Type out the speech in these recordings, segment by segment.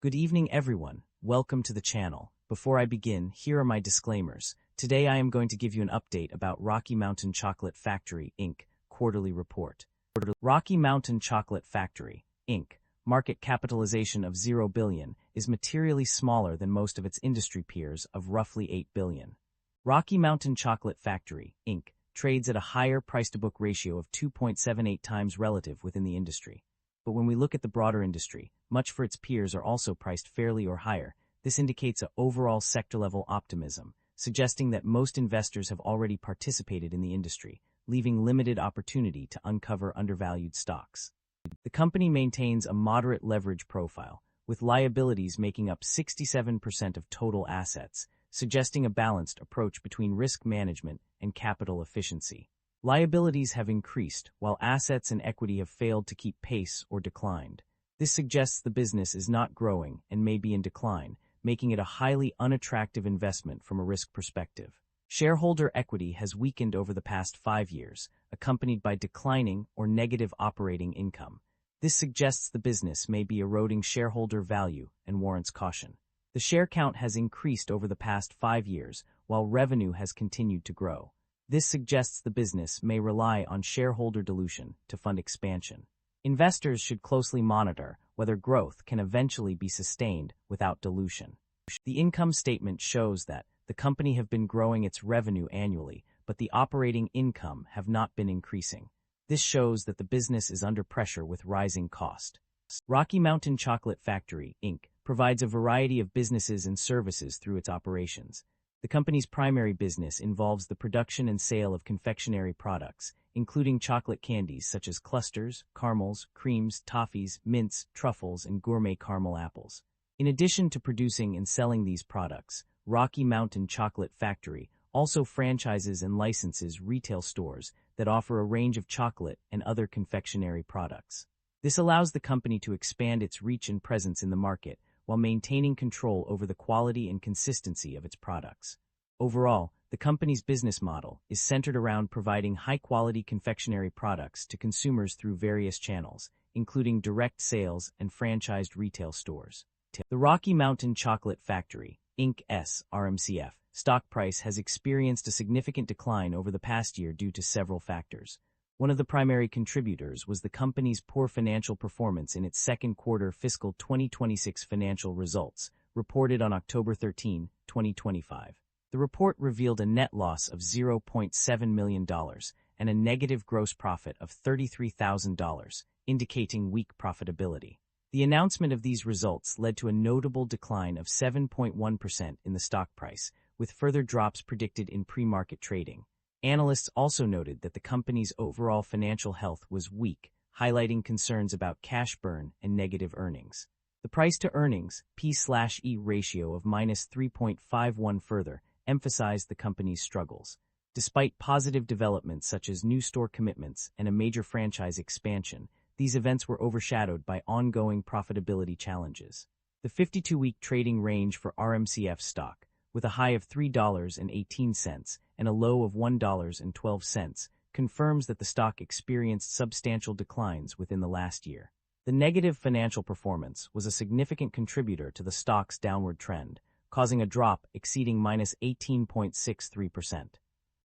Good evening, everyone. Welcome to the channel. Before I begin, here are my disclaimers. Today I am going to give you an update about Rocky Mountain Chocolate Factory, Inc. quarterly report. Rocky Mountain Chocolate Factory, Inc. market capitalization of $0 billion is materially smaller than most of its industry peers of roughly $8 billion. Rocky Mountain Chocolate Factory, Inc. trades at a higher price-to-book ratio of 2.78 times relative within the industry. But when we look at the broader industry, much for its peers are also priced fairly or higher. This indicates an overall sector-level optimism, suggesting that most investors have already participated in the industry, leaving limited opportunity to uncover undervalued stocks. The company maintains a moderate leverage profile, with liabilities making up 67% of total assets, suggesting a balanced approach between risk management and capital efficiency. Liabilities have increased, while assets and equity have failed to keep pace or declined. This suggests the business is not growing and may be in decline, making it a highly unattractive investment from a risk perspective. Shareholder equity has weakened over the past 5 years, accompanied by declining or negative operating income. This suggests the business may be eroding shareholder value and warrants caution. The share count has increased over the past 5 years, while revenue has continued to grow. This suggests the business may rely on shareholder dilution to fund expansion. Investors should closely monitor whether growth can eventually be sustained without dilution. The income statement shows that the company have been growing its revenue annually, but the operating income have not been increasing. This shows that the business is under pressure with rising cost. Rocky Mountain Chocolate Factory, Inc. provides a variety of businesses and services through its operations. The company's primary business involves the production and sale of confectionery products, including chocolate candies such as clusters, caramels, creams, toffees, mints, truffles, and gourmet caramel apples. In addition to producing and selling these products, Rocky Mountain Chocolate Factory also franchises and licenses retail stores that offer a range of chocolate and other confectionery products. This allows the company to expand its reach and presence in the market while maintaining control over the quality and consistency of its products. Overall, the company's business model is centered around providing high-quality confectionery products to consumers through various channels, including direct sales and franchised retail stores. The Rocky Mountain Chocolate Factory, Inc.'s RMCF stock price has experienced a significant decline over the past year due to several factors. One of the primary contributors was the company's poor financial performance in its second quarter fiscal 2026 financial results, reported on October 13, 2025. The report revealed a net loss of $0.7 million and a negative gross profit of $33,000, indicating weak profitability. The announcement of these results led to a notable decline of 7.1% in the stock price, with further drops predicted in pre-market trading. Analysts also noted that the company's overall financial health was weak, highlighting concerns about cash burn and negative earnings. The price-to-earnings P/E ratio of -3.51 further emphasized the company's struggles. Despite positive developments such as new store commitments and a major franchise expansion, these events were overshadowed by ongoing profitability challenges. The 52-week trading range for RMCF stock, with a high of $3.18 and a low of $1.12, confirms that the stock experienced substantial declines within the last year. The negative financial performance was a significant contributor to the stock's downward trend, causing a drop exceeding -18.63%.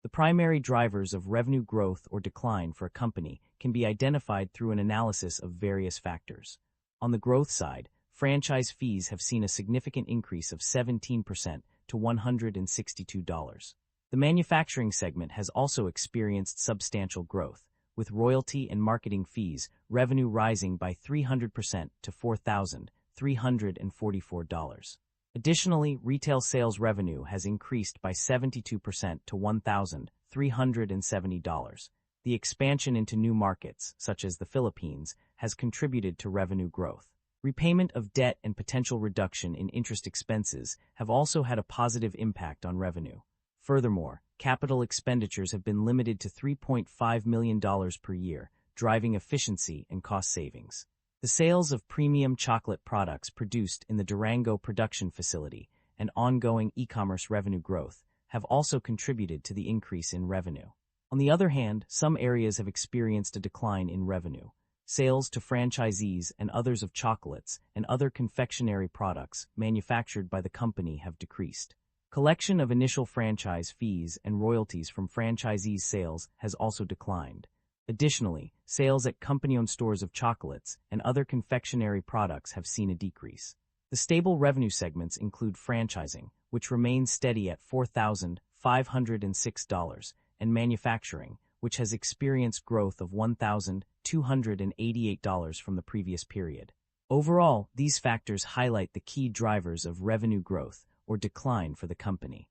The primary drivers of revenue growth or decline for a company can be identified through an analysis of various factors. On the growth side, franchise fees have seen a significant increase of 17% to $162. The manufacturing segment has also experienced substantial growth, with royalty and marketing fees revenue rising by 300% to $4,344. Additionally, retail sales revenue has increased by 72% to $1,370. The expansion into new markets, such as the Philippines, has contributed to revenue growth. Repayment of debt and potential reduction in interest expenses have also had a positive impact on revenue. Furthermore, capital expenditures have been limited to $3.5 million per year, driving efficiency and cost savings. The sales of premium chocolate products produced in the Durango production facility and ongoing e-commerce revenue growth have also contributed to the increase in revenue. On the other hand, some areas have experienced a decline in revenue. sales to franchisees and others of chocolates and other confectionery products manufactured by the company have decreased. Collection of initial franchise fees and royalties from franchisees' sales has also declined. Additionally, sales at company-owned stores of chocolates and other confectionery products have seen a decrease. The stable revenue segments include franchising, which remains steady at $4,506, and manufacturing, which has experienced growth of $1,288 from the previous period. Overall, these factors highlight the key drivers of revenue growth or decline for the company.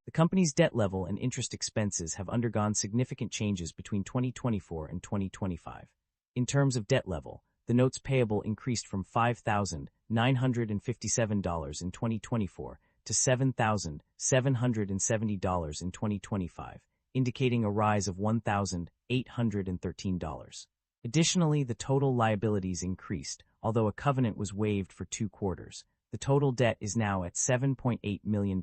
The company's debt level and interest expenses have undergone significant changes between 2024 and 2025. In terms of debt level, the notes payable increased from $5,957 in 2024 to $7,770 in 2025, indicating a rise of $1,813. Additionally, the total liabilities increased, although a covenant was waived for 2 quarters. The total debt is now at $7.8 million.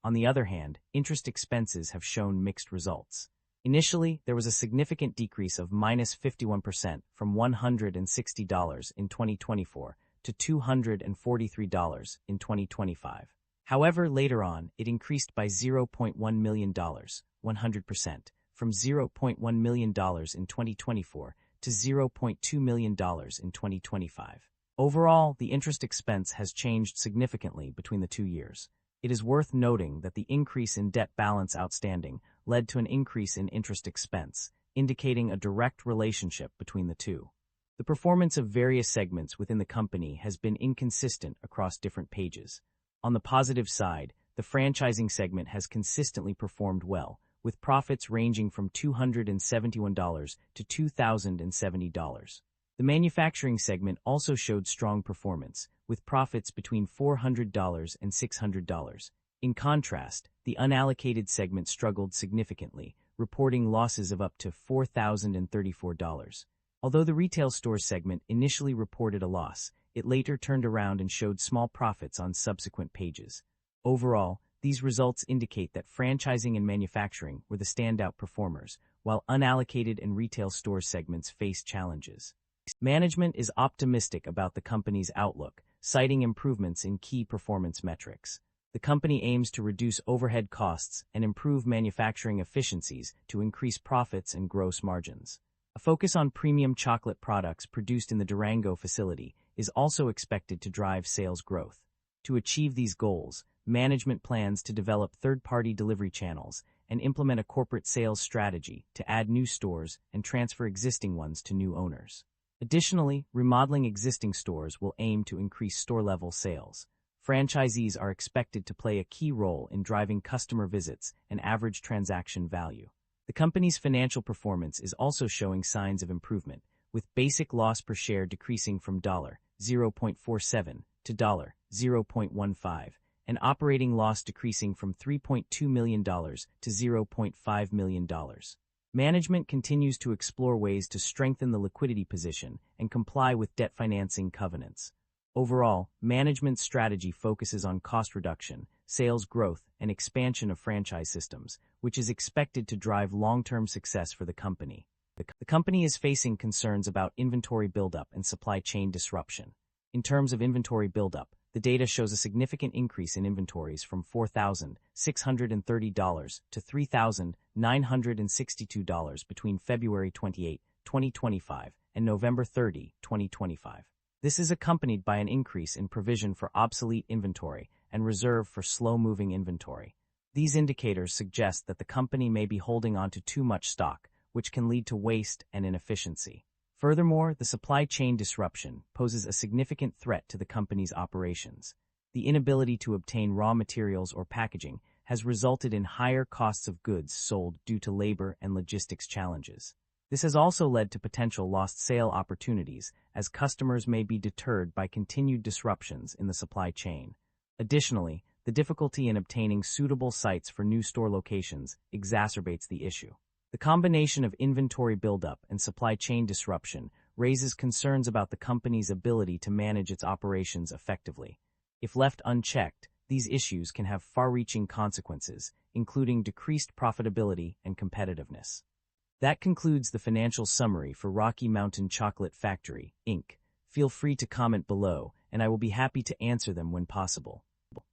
On the other hand, interest expenses have shown mixed results. Initially, there was a significant decrease of -51% from $160 in 2024 to $243 in 2025. However, later on, it increased by $0.1 million, 100%, from $0.1 million in 2024 to $0.2 million in 2025. Overall, the interest expense has changed significantly between the 2 years. It is worth noting that the increase in debt balance outstanding led to an increase in interest expense, indicating a direct relationship between the two. The performance of various segments within the company has been inconsistent across different pages. On the positive side, the franchising segment has consistently performed well, with profits ranging from $271 to $2,070. The manufacturing segment also showed strong performance, with profits between $400 and $600. In contrast, the unallocated segment struggled significantly, reporting losses of up to $4,034. Although the retail store segment initially reported a loss, it later turned around and showed small profits on subsequent pages. Overall, these results indicate that franchising and manufacturing were the standout performers, while unallocated and retail store segments faced challenges. Management is optimistic about the company's outlook, citing improvements in key performance metrics. The company aims to reduce overhead costs and improve manufacturing efficiencies to increase profits and gross margins. A focus on premium chocolate products produced in the Durango facility is also expected to drive sales growth. To achieve these goals, management plans to develop third-party delivery channels and implement a corporate sales strategy to add new stores and transfer existing ones to new owners. Additionally, remodeling existing stores will aim to increase store-level sales. Franchisees are expected to play a key role in driving customer visits and average transaction value. The company's financial performance is also showing signs of improvement, with basic loss per share decreasing from $0.47 to $0.15, and operating loss decreasing from $3.2 million to $0.5 million. Management continues to explore ways to strengthen the liquidity position and comply with debt financing covenants. Overall, management's strategy focuses on cost reduction, sales growth, and expansion of franchise systems, which is expected to drive long-term success for the company. The company is facing concerns about inventory buildup and supply chain disruption. In terms of inventory buildup, the data shows a significant increase in inventories from $4,630 to $3,962 between February 28, 2025 and November 30, 2025. This is accompanied by an increase in provision for obsolete inventory and reserve for slow-moving inventory. These indicators suggest that the company may be holding onto too much stock, which can lead to waste and inefficiency. Furthermore, the supply chain disruption poses a significant threat to the company's operations. The inability to obtain raw materials or packaging has resulted in higher costs of goods sold due to labor and logistics challenges. This has also led to potential lost sale opportunities, as customers may be deterred by continued disruptions in the supply chain. Additionally, the difficulty in obtaining suitable sites for new store locations exacerbates the issue. The combination of inventory buildup and supply chain disruption raises concerns about the company's ability to manage its operations effectively. If left unchecked, these issues can have far-reaching consequences, including decreased profitability and competitiveness. That concludes the financial summary for Rocky Mountain Chocolate Factory, Inc. Feel free to comment below, and I will be happy to answer them when possible.